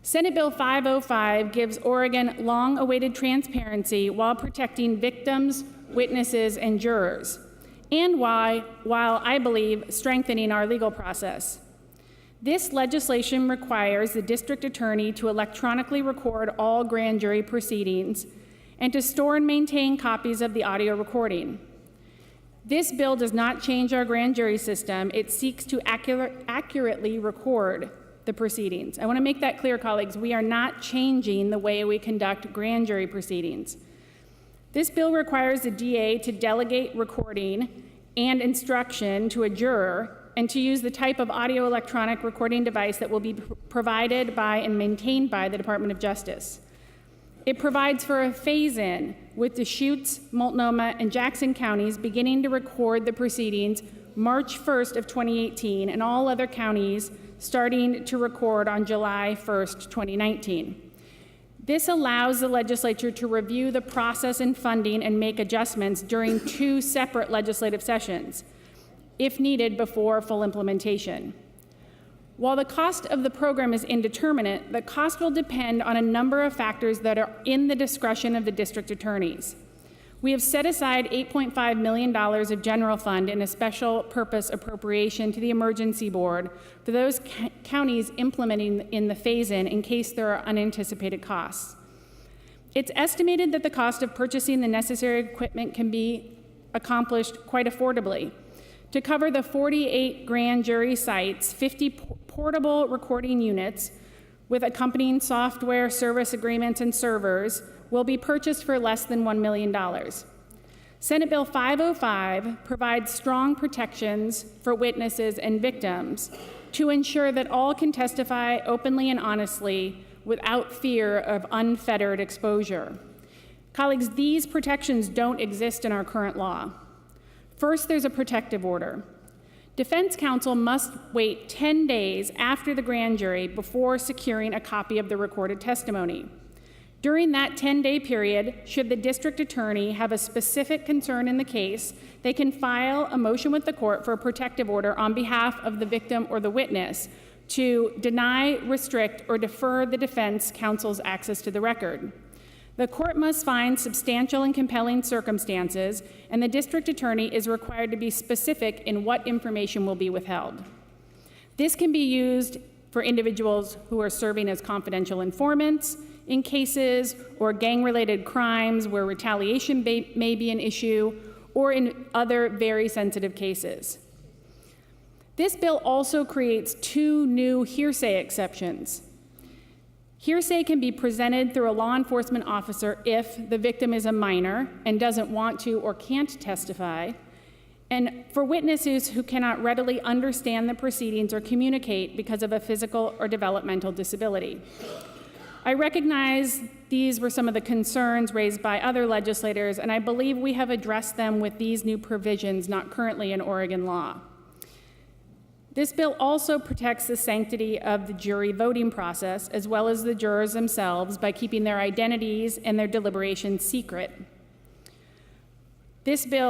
Senate Bill 505 gives Oregon long-awaited transparency while protecting victims, witnesses, and jurors, and while I believe strengthening our legal process. This legislation requires the district attorney to electronically record all grand jury proceedings and to store and maintain copies of the audio recording. This bill does not change our grand jury system. It seeks to accurately record the proceedings. I want to make that clear, colleagues. We are not changing the way we conduct grand jury proceedings. This bill requires the DA to delegate recording and instruction to a juror and to use the type of audio electronic recording device that will be provided by and maintained by the Department of Justice. It provides for a phase-in with Deschutes, Multnomah, and Jackson counties beginning to record the proceedings March 1st of 2018 and all other counties starting to record on July 1st, 2019. This allows the legislature to review the process and funding and make adjustments during 2 separate legislative sessions, if needed before full implementation. While the cost of the program is indeterminate, the cost will depend on a number of factors that are in the discretion of the district attorneys. We have set aside $8.5 million of general fund in a special purpose appropriation to the Emergency Board for those counties implementing in the phase-in in case there are unanticipated costs. It's estimated that the cost of purchasing the necessary equipment can be accomplished quite affordably. To cover the 48 grand jury sites, 50 portable recording units with accompanying software, service agreements, and servers will be purchased for less than $1 million. Senate Bill 505 provides strong protections for witnesses and victims to ensure that all can testify openly and honestly without fear of unfettered exposure. Colleagues, these protections don't exist in our current law. First, there's a protective order. Defense counsel must wait 10 days after the grand jury before securing a copy of the recorded testimony. During that 10-day period, should the district attorney have a specific concern in the case, they can file a motion with the court for a protective order on behalf of the victim or the witness to deny, restrict, or defer the defense counsel's access to the record. The court must find substantial and compelling circumstances, and the district attorney is required to be specific in what information will be withheld. This can be used for individuals who are serving as confidential informants in cases or gang-related crimes where retaliation may be an issue, or in other very sensitive cases. This bill also creates 2 new hearsay exceptions. Hearsay can be presented through a law enforcement officer if the victim is a minor and doesn't want to or can't testify, and for witnesses who cannot readily understand the proceedings or communicate because of a physical or developmental disability. I recognize these were some of the concerns raised by other legislators, and I believe we have addressed them with these new provisions not currently in Oregon law. This bill also protects the sanctity of the jury voting process as well as the jurors themselves by keeping their identities and their deliberations secret. This bill